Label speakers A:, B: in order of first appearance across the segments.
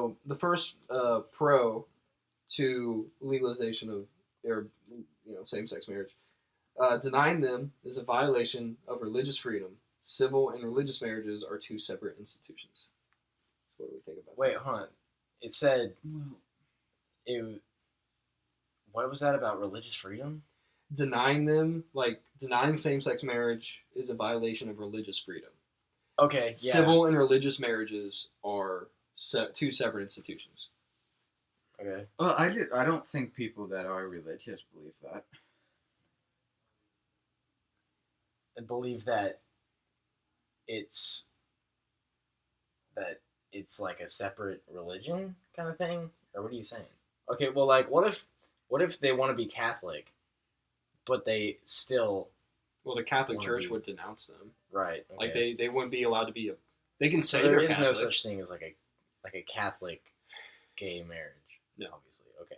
A: So the first pro to legalization of same-sex marriage, denying them is a violation of religious freedom. Civil and religious marriages are two separate institutions. What do we think about
B: Wait,
A: that?
B: hold on. It said it. What was that about religious freedom?
A: Denying same-sex marriage is a violation of religious freedom.
B: Okay, yeah.
A: Civil and religious marriages are two separate institutions.
B: Okay.
C: Well, I don't think people that are religious believe that.
B: And believe that it's like a separate religion kind of thing, or what are you saying? Okay, well, like, what if they want to be Catholic, but they still
A: the Catholic Church would denounce them,
B: right? Okay.
A: Like they wouldn't be allowed to be They can say
B: there
A: they're
B: is
A: Catholic.
B: no such thing as like a Catholic gay marriage.
A: No,
B: obviously. Okay.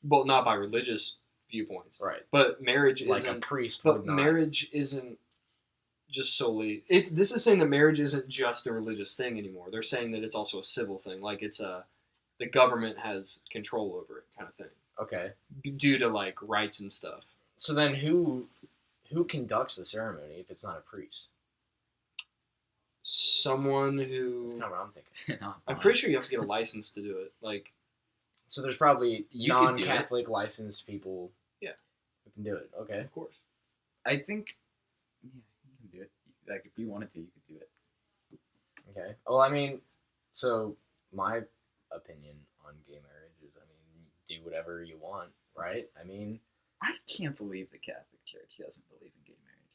A: Well, not by religious viewpoints,
B: right?
A: But marriage
B: like
A: isn't
B: a priest.
A: But marriage isn't just solely. This is saying that marriage isn't just a religious thing anymore. They're saying that it's also a civil thing. Like the government has control over it, kind of thing.
B: Okay.
A: Due to like rights and stuff.
B: So then, who conducts the ceremony if it's not a priest?
A: Someone who.
B: That's kind of what I'm thinking.
A: I'm pretty sure you have to get a license to do it. Like.
B: So there's probably non-Catholic licensed people.
A: Yeah.
B: Who can do it? Okay.
A: Of course.
C: I think. Yeah, you can do it. Like if you wanted to, you could do it.
B: Okay. Well, I mean, so my opinion on gay marriage is, I mean, do whatever you want, right? I mean,
C: I can't believe the Catholic Church doesn't believe in gay marriage.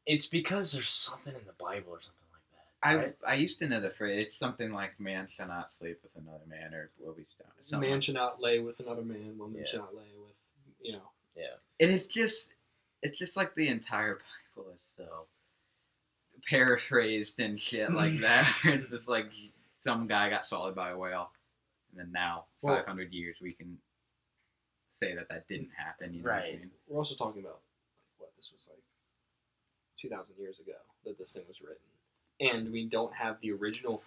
B: It's because there's something in the Bible or something like that. Right?
C: I used to know the phrase. It's something like "man shall not sleep with another man," or "will be stoned."
A: Man should not lay with another man. Woman should not lay with,
B: Yeah.
C: And it's just like the entire Bible is so paraphrased and shit like that. It's just like some guy got swallowed by a whale, and then now 500 years we can say that didn't happen. You know
B: right.
C: what I mean?
A: We're also talking about this was like 2,000 years ago that this thing was written, and we don't have the original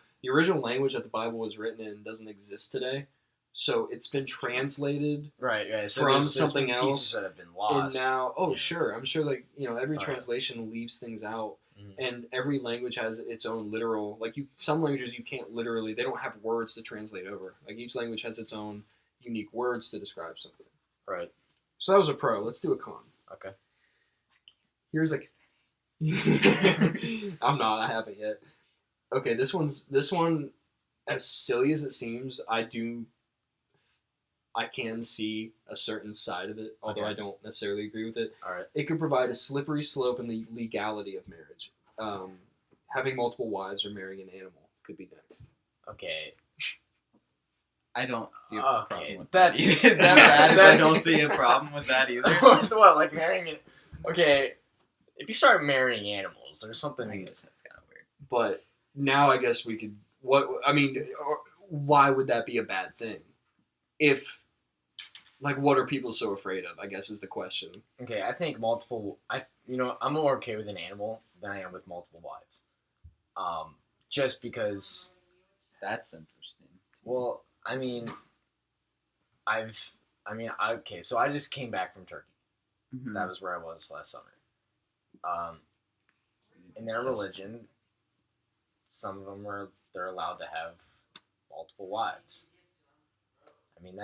A: language that the Bible was written in doesn't exist today. So it's been translated
B: right. So
A: from
B: there's
A: something
B: been
A: else
B: pieces that have been lost.
A: And now, sure, I'm sure every translation leaves things out, and every language has its own literal. Like some languages you can't literally. They don't have words to translate over. Like each language has its own unique words to describe something.
B: Right.
A: So that was a pro. Let's do a con.
B: Okay.
A: Here's I'm not. I haven't yet. Okay, this one, as silly as it seems, I can see a certain side of it, although I don't necessarily agree with it.
B: All right.
A: It could provide a slippery slope in the legality of marriage. Having multiple wives or marrying an animal could be next.
B: Okay.
C: I don't see a problem with
B: that.
C: I don't see a problem with that either.
B: What, like marrying it? Okay, if you start marrying animals, there's something.
C: I guess that's kind of weird.
A: But now I guess we could. Why would that be a bad thing? If, what are people so afraid of? I guess is the question.
B: Okay, I think multiple. I'm more okay with an animal than I am with multiple wives. Just because.
C: That's interesting.
B: Well, I mean, okay, so I just came back from Turkey. Mm-hmm. That was where I was last summer. In their religion, some of them they're allowed to have multiple wives. I mean,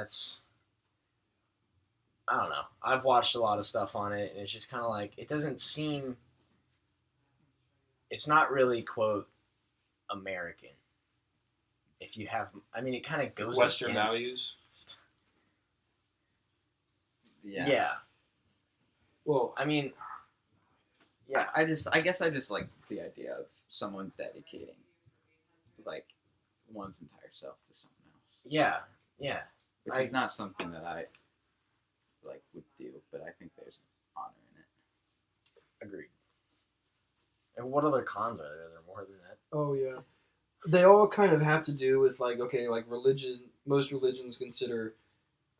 B: I don't know. I've watched a lot of stuff on it, and it's just kind of like, it doesn't seem, it's not really, quote, American. If you have, it kind of goes
A: Western
B: against
A: values.
B: Yeah.
C: Well,
B: yeah.
C: I guess I just like the idea of someone dedicating, one's entire self to someone else.
B: Yeah.
C: Which is not something that I, would do, but I think there's honor in it.
B: Agreed. And what other cons are there? Are there more than that?
A: Oh, yeah. They all kind of have to do with, religion. Most religions consider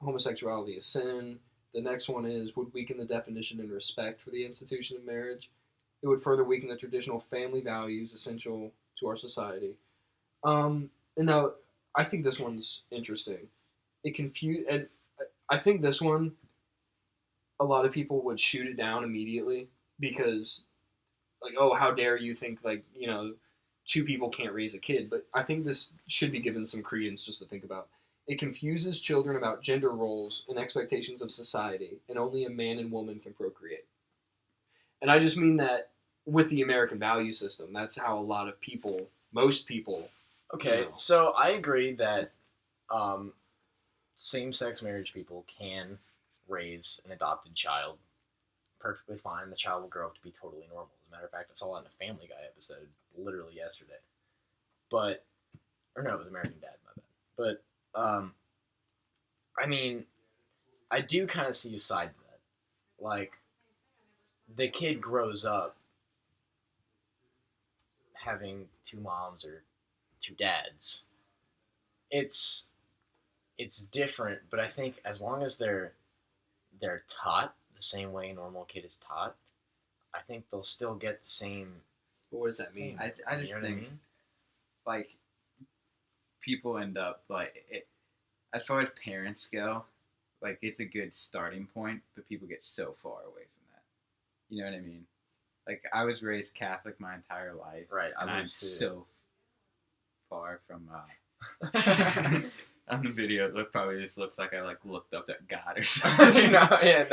A: homosexuality a sin. The next one is, would weaken the definition and respect for the institution of marriage. It would further weaken the traditional family values essential to our society. And now, I think this one's interesting. And I think this one, a lot of people would shoot it down immediately because, like, oh, how dare you think, like, two people can't raise a kid. But I think this should be given some credence just to think about. It confuses children about gender roles and expectations of society, and only a man and woman can procreate. And I just mean that with the American value system, that's how a lot of people, most people.
B: Okay, so I agree that same-sex marriage people can raise an adopted child perfectly fine. The child will grow up to be totally normal. As a matter of fact, I saw that in a Family Guy episode literally yesterday. It was American Dad, my bad. But, I mean, I do kind of see a side to that. Like, the kid grows up having two moms or two dads. It's different, but I think as long as they're taught the same way a normal kid is taught, I think they'll still get the same.
A: But what does that mean?
C: I just think, like, people end up, like, as far as parents go, like, it's a good starting point, but people get so far away from that. You know what I mean? Like, I was raised Catholic my entire life.
B: Right,
C: and I'm
B: too.
C: so far from, on the video, it probably just looks like I, like, looked up at God or something.
B: It's,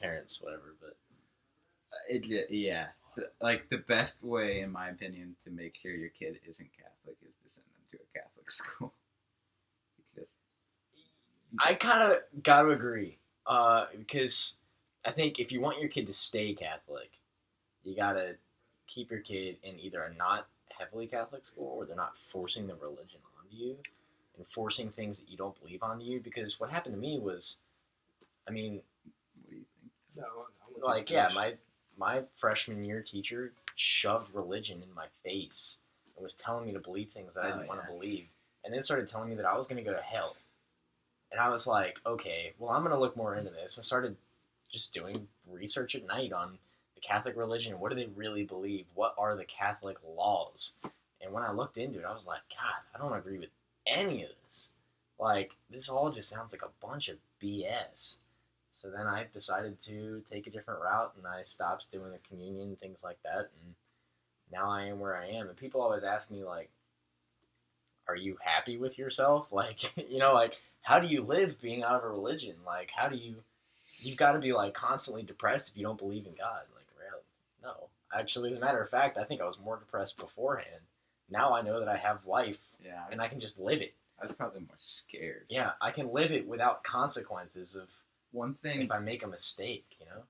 B: parents, whatever, but.
C: Yeah. So, like, the best way, in my opinion, to make sure your kid isn't Catholic is to send them to a Catholic school.
B: I kind of got to agree, because I think if you want your kid to stay Catholic, you got to keep your kid in either a not heavily Catholic school where they're not forcing the religion onto you and forcing things that you don't believe onto you. Because what happened to me was, I mean,
C: what do you think?
A: No,
B: like, my freshman year teacher shoved religion in my face and was telling me to believe things that I didn't want to believe, and then started telling me that I was going to go to hell. And I was like, okay, well, I'm going to look more into this. And started just doing research at night on the Catholic religion. What do they really believe? What are the Catholic laws? And when I looked into it, I was like, God, I don't agree with any of this. Like, this all just sounds like a bunch of BS. So then I decided to take a different route, and I stopped doing the communion, things like that. And now I am where I am. And people always ask me, like, are you happy with yourself? Like, like, how do you live being out of a religion? Like, you've got to be, like, constantly depressed if you don't believe in God. Like, really? No. Actually, as a matter of fact, I think I was more depressed beforehand. Now I know that I have life, and I can just live it.
C: I was probably more scared.
B: Yeah, I can live it without consequences of
C: one thing.
B: If I make a mistake,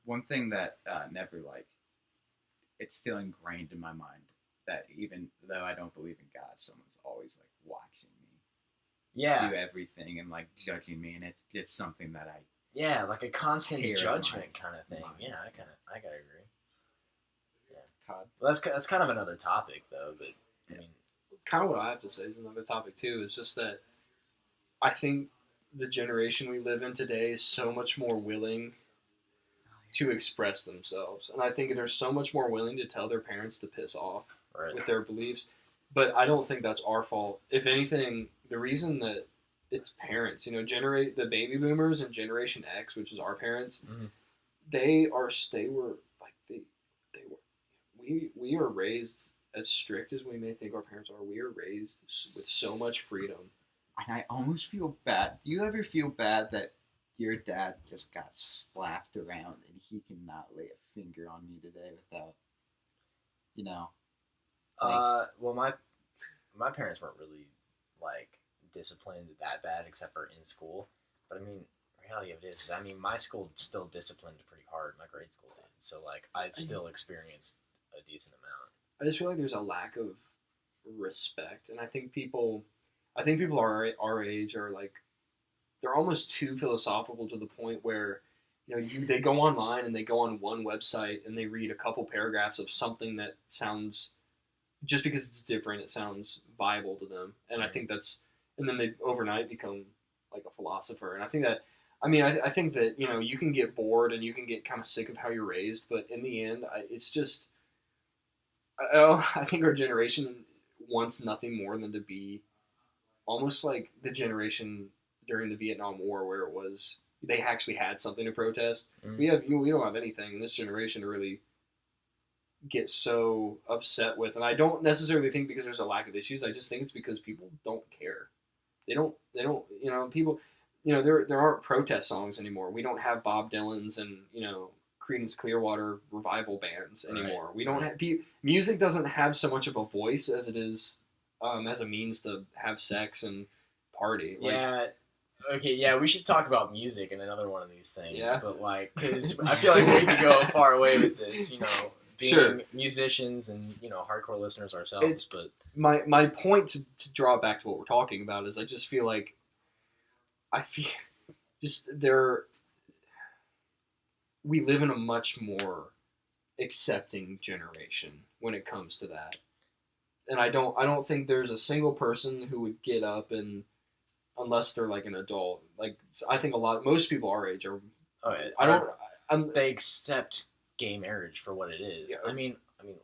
C: One thing that never, like, it's still ingrained in my mind that even though I don't believe in God, someone's always, like, watching me do everything and, like, judging me, and it's just something that
B: like a constant judgment kind of thing. Yeah, I gotta agree. Yeah,
C: Todd.
B: Well, that's kind of another topic though, but I mean,
A: kind of what I have to say is another topic too. Is just that I think the generation we live in today is so much more willing to express themselves, and I think they're so much more willing to tell their parents to piss off with their beliefs. But I don't think that's our fault. If anything, the reason that it's parents, the baby boomers and Generation X, which is our parents, we are raised as strict as we may think our parents are. We are raised with so much freedom.
C: And I almost feel bad. Do you ever feel bad that your dad just got slapped around and he cannot lay a finger on me today without,
B: well, my parents weren't really, like, disciplined that bad except for in school. But, I mean, the reality of it is, my school still disciplined pretty hard. My grade school did. So, like, I still experienced a decent amount.
A: I just feel like there's a lack of respect. And I think people our age are, like, they're almost too philosophical to the point where, they go online and they go on one website and they read a couple paragraphs of something that sounds, just because it's different, it sounds viable to them. And I think and then they overnight become like a philosopher. And I think that, I think that, you can get bored and you can get kind of sick of how you're raised, but in the end, it's just, I think our generation wants nothing more than to be almost like the generation during the Vietnam War where it was they actually had something to protest.
B: Mm.
A: We don't have anything in this generation to really get so upset with, and I don't necessarily think because there's a lack of issues. I just think it's because people don't care. They don't people there aren't protest songs anymore. We don't have Bob Dylan's and Creedence Clearwater revival bands anymore.
B: Right.
A: We don't have music doesn't have so much of a voice as it is as a means to have sex and party.
B: Yeah. Okay, yeah, we should talk about music in another one of these things.
A: Yeah.
B: But, because I feel like we could go far away with this, being
A: Sure.
B: musicians and, hardcore listeners ourselves. But
A: my point to draw it back to what we're talking about is I just feel like we live in a much more accepting generation when it comes to that. And I don't think there's a single person who would get up and unless they're like an adult. Like I think most people our age are.
B: they accept gay marriage for what it is.
A: Yeah.
B: I mean,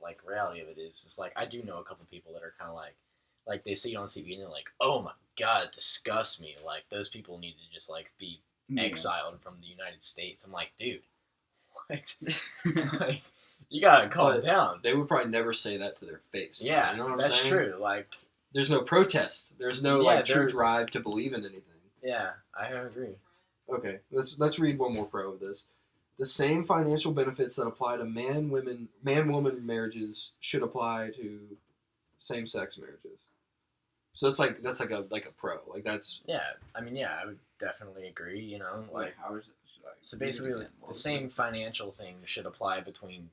B: like reality of it is like I do know a couple people that are kind of like they see it on TV and they're like, oh my god, it disgusts me. Like those people need to just like be exiled from the United States. I'm like, dude, what? Like, you gotta calm down.
A: They would probably never say that to their face.
B: Yeah,
A: you know what I'm
B: that's
A: saying?
B: true. Like,
A: there's no protest. There's no true drive to believe in anything.
B: Yeah, I agree.
A: Okay, let's read one more pro of this. The same financial benefits that apply to man-woman marriages should apply to same-sex marriages. So that's like a pro. Like that's
B: yeah. I mean, yeah, I would definitely agree. Like
C: how is it?
B: So basically, the same financial thing should apply between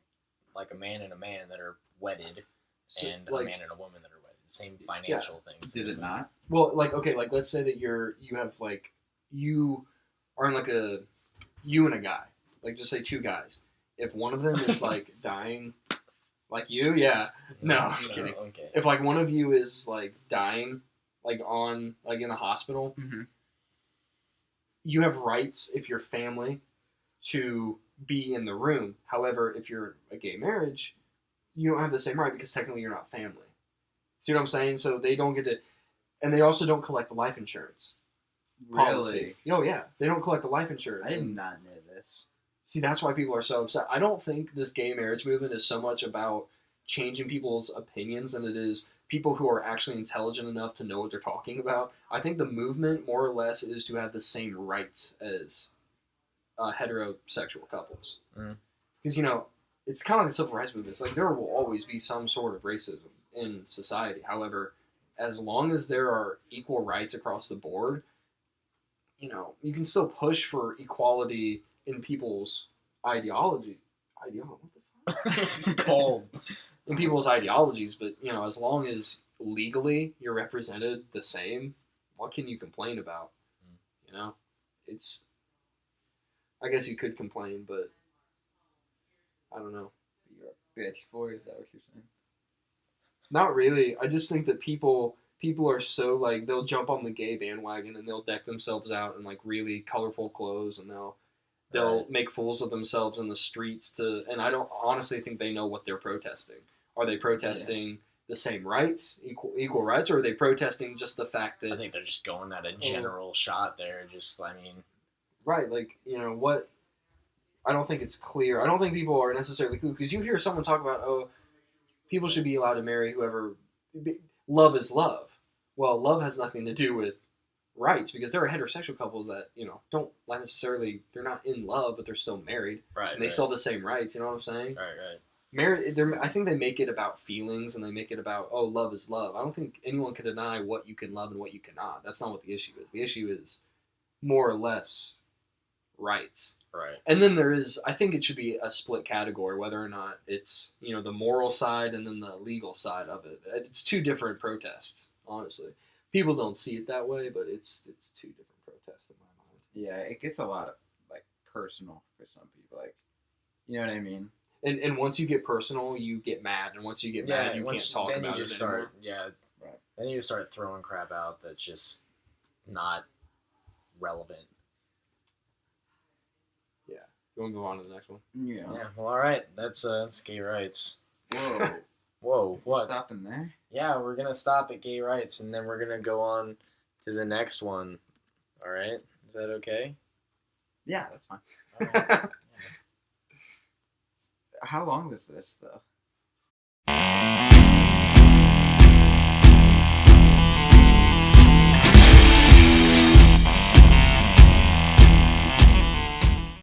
B: like a man and a man that are wedded and a man and a woman that are wedded. Same financial things.
C: Did it not?
A: Well, let's say that you are in like you and a guy. Like just say two guys. If one of them is like dying, like you, yeah. No, I'm just kidding.
B: Okay.
A: If like one of you is like dying, like in the hospital, you have rights if you're family to be in the room. However, if you're a gay marriage, you don't have the same right because technically you're not family. See what I'm saying? So they don't get to, and they also don't collect the life insurance policy. Oh yeah, they don't collect the life insurance.
C: I did not know this.
A: See, that's why people are so upset. I don't think this gay marriage movement is so much about changing people's opinions than it is people who are actually intelligent enough to know what they're talking about. I think the movement, more or less, is to have the same rights as heterosexual couples. Because, it's kind of like the civil rights movement. It's like there will always be some sort of racism in society. However, as long as there are equal rights across the board, you can still push for equality in people's ideology. What the fuck?
B: It's cold.
A: In people's ideologies, but as long as legally you're represented the same, what can you complain about? It's. I guess you could complain, but I don't know.
C: You're a bitch for it, is that what you're saying?
A: Not really. I just think that people are so like they'll jump on the gay bandwagon and they'll deck themselves out in like really colorful clothes and they'll make fools of themselves in the streets and I don't honestly think they know what they're protesting. Are they protesting the same rights, equal rights, or are they protesting just the fact that...
B: I think they're just going at a general shot there.
A: Right, what... I don't think it's clear. I don't think people are necessarily cool, because you hear someone talk about, people should be allowed to marry whoever... Love is love. Well, love has nothing to do with rights, because there are heterosexual couples that, don't necessarily... They're not in love, but they're still married.
B: Right,
A: and they still have the same rights, you know what I'm saying?
B: Right.
A: I think they make it about feelings, and they make it about, love is love. I don't think anyone can deny what you can love and what you cannot. That's not what the issue is. The issue is more or less rights.
B: Right.
A: And then I think it should be a split category, whether or not it's, the moral side and then the legal side of it. It's two different protests, honestly. People don't see it that way, but it's two different protests in my mind.
C: Yeah, it gets a lot of, personal for some people. You know what I mean?
A: And once you get personal, you get mad. And once you get mad, you can't talk about it anymore.
B: Then you just start throwing crap out that's just not relevant.
A: Yeah. You want to move on to the next one?
C: Yeah.
B: Yeah. Well, all right. That's gay rights.
C: Whoa.
B: Whoa. What?
C: Stopping there?
B: Yeah, we're gonna stop at gay rights, and then we're gonna go on To the next one. All right. Is that okay?
C: Yeah, that's fine.
B: All right.
C: How long was this though?